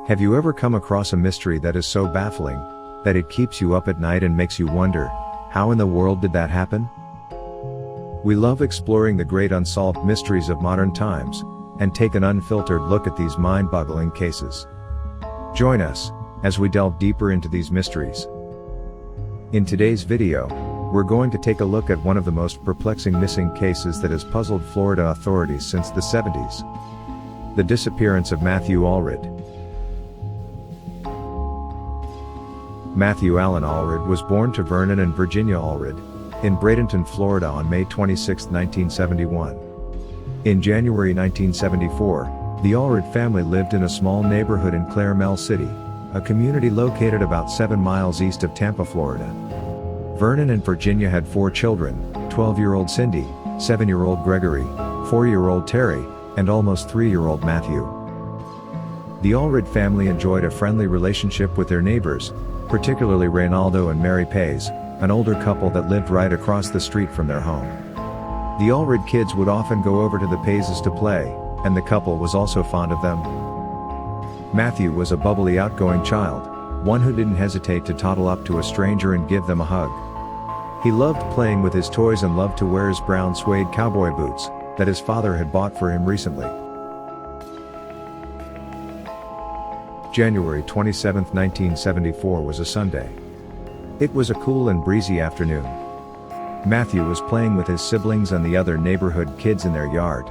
Have you ever come across a mystery that is so baffling that it keeps you up at night and makes you wonder, how in the world did that happen? We love exploring the great unsolved mysteries of modern times and take an unfiltered look at these mind-boggling cases. Join us as we delve deeper into these mysteries. In today's video, we're going to take a look at one of the most perplexing missing cases that has puzzled Florida authorities since the 70s. The disappearance of Matthew Alred. Matthew Allen Alred was born to Vernon and Virginia Alred in Bradenton, Florida on May 26, 1971. In January 1974, the Alred family lived in a small neighborhood in Claremelle City, a community located about 7 miles east of Tampa, Florida. Vernon and Virginia had 4 children, 12-year-old Cindy, 7-year-old Gregory, 4-year-old Terry, and almost 3-year-old Matthew. The Alred family enjoyed a friendly relationship with their neighbors, particularly Reinaldo and Mary Paiz, an older couple that lived right across the street from their home. The Alred kids would often go over to the Paizes to play, and the couple was also fond of them. Matthew was a bubbly, outgoing child, one who didn't hesitate to toddle up to a stranger and give them a hug. He loved playing with his toys and loved to wear his brown suede cowboy boots that his father had bought for him recently. January 27, 1974 was a Sunday. It was a cool and breezy afternoon. Matthew was playing with his siblings and the other neighborhood kids in their yard.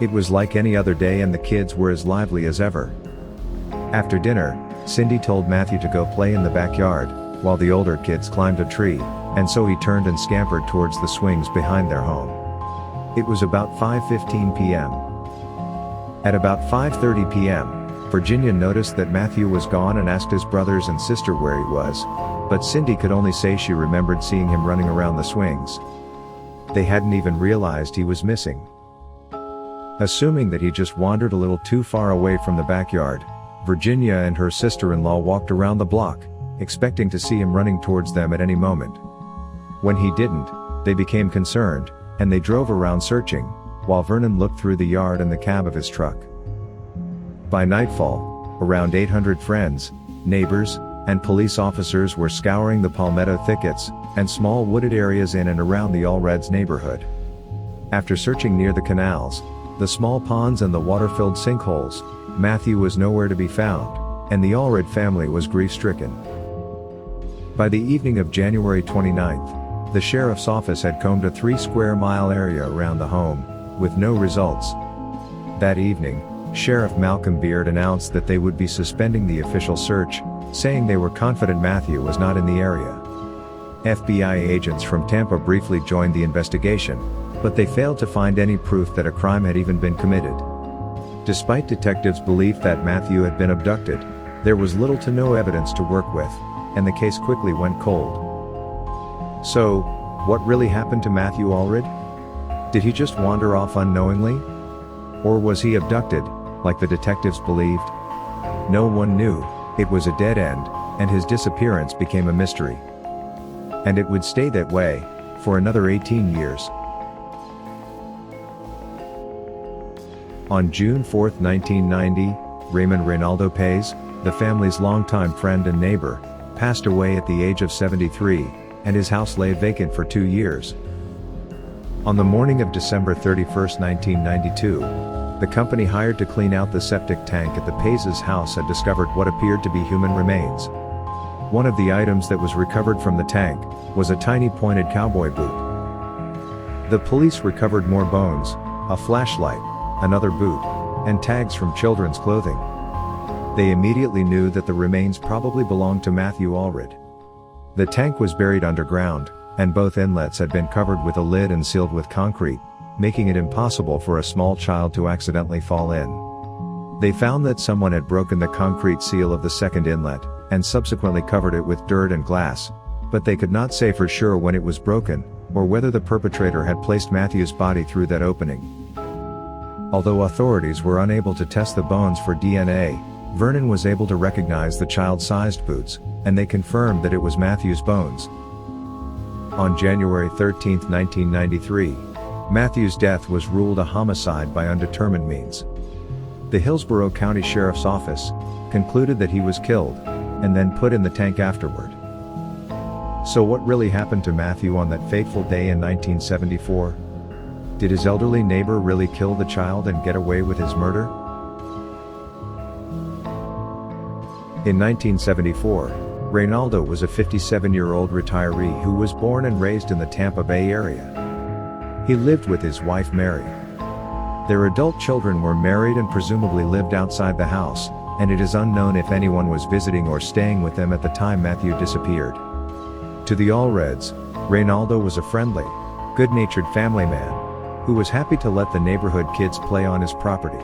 It was like any other day and the kids were as lively as ever. After dinner, Cindy told Matthew to go play in the backyard, while the older kids climbed a tree, and so he turned and scampered towards the swings behind their home. It was about 5:15 p.m. At about 5:30 p.m., Virginia noticed that Matthew was gone and asked his brothers and sister where he was, but Cindy could only say she remembered seeing him running around the swings. They hadn't even realized he was missing. Assuming that he just wandered a little too far away from the backyard, Virginia and her sister-in-law walked around the block, expecting to see him running towards them at any moment. When he didn't, they became concerned, and they drove around searching, while Vernon looked through the yard and the cab of his truck. By nightfall, around 800 friends, neighbors, and police officers were scouring the palmetto thickets and small wooded areas in and around the Alreds neighborhood. After searching near the canals, the small ponds and the water-filled sinkholes, Matthew was nowhere to be found, and the Alred family was grief-stricken. By the evening of January 29th, the sheriff's office had combed a 3-square-mile area around the home, with no results. That evening, Sheriff Malcolm Beard announced that they would be suspending the official search, saying they were confident Matthew was not in the area. FBI agents from Tampa briefly joined the investigation, but they failed to find any proof that a crime had even been committed. Despite detectives' belief that Matthew had been abducted, there was little to no evidence to work with, and the case quickly went cold. So, what really happened to Matthew Alred? Did he just wander off unknowingly? Or was he abducted, like the detectives believed? No one knew. It was a dead end, and his disappearance became a mystery. And it would stay that way for another 18 years. On June 4, 1990, Reinaldo Paiz, the family's longtime friend and neighbor, passed away at the age of 73, and his house lay vacant for 2 years. On the morning of December 31, 1992, the company hired to clean out the septic tank at the Paiz's house had discovered what appeared to be human remains. One of the items that was recovered from the tank was a tiny pointed cowboy boot. The police recovered more bones, a flashlight, another boot, and tags from children's clothing. They immediately knew that the remains probably belonged to Matthew Alred. The tank was buried underground, and both inlets had been covered with a lid and sealed with concrete, making it impossible for a small child to accidentally fall in. They found that someone had broken the concrete seal of the second inlet, and subsequently covered it with dirt and glass, but they could not say for sure when it was broken, or whether the perpetrator had placed Matthew's body through that opening. Although authorities were unable to test the bones for DNA, Vernon was able to recognize the child-sized boots, and they confirmed that it was Matthew's bones. On January 13, 1993, Matthew's death was ruled a homicide by undetermined means. The Hillsborough County Sheriff's Office concluded that he was killed and then put in the tank afterward. So what really happened to Matthew on that fateful day in 1974? Did his elderly neighbor really kill the child and get away with his murder? In 1974, Reinaldo was a 57-year-old retiree who was born and raised in the Tampa Bay area. He lived with his wife Mary. Their adult children were married and presumably lived outside the house, and it is unknown if anyone was visiting or staying with them at the time Matthew disappeared. To the Alreds, Reinaldo was a friendly, good-natured family man who was happy to let the neighborhood kids play on his property.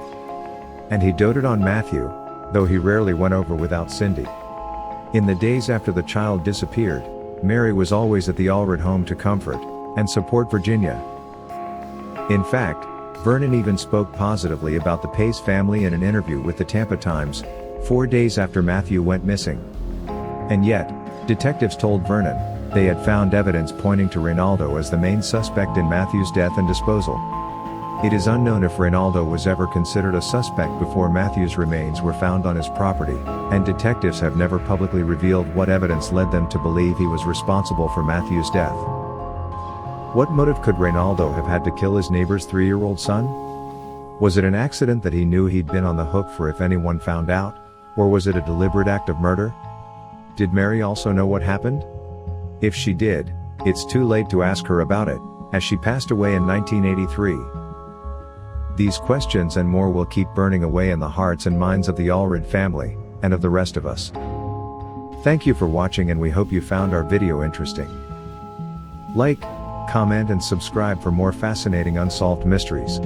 And he doted on Matthew, though he rarely went over without Cindy. In the days after the child disappeared, Mary was always at the Alred home to comfort and support Virginia. In fact, Vernon even spoke positively about the Paiz family in an interview with the Tampa Times, 4 days after Matthew went missing. And yet, detectives told Vernon they had found evidence pointing to Reinaldo as the main suspect in Matthew's death and disposal. It is unknown if Reinaldo was ever considered a suspect before Matthew's remains were found on his property, and detectives have never publicly revealed what evidence led them to believe he was responsible for Matthew's death. What motive could Reinaldo have had to kill his neighbor's 3-year-old son? Was it an accident that he knew he'd been on the hook for if anyone found out, or was it a deliberate act of murder? Did Mary also know what happened? If she did, it's too late to ask her about it, as she passed away in 1983. These questions and more will keep burning away in the hearts and minds of the Alred family, and of the rest of us. Thank you for watching, and we hope you found our video interesting. Like, comment and subscribe for more fascinating unsolved mysteries.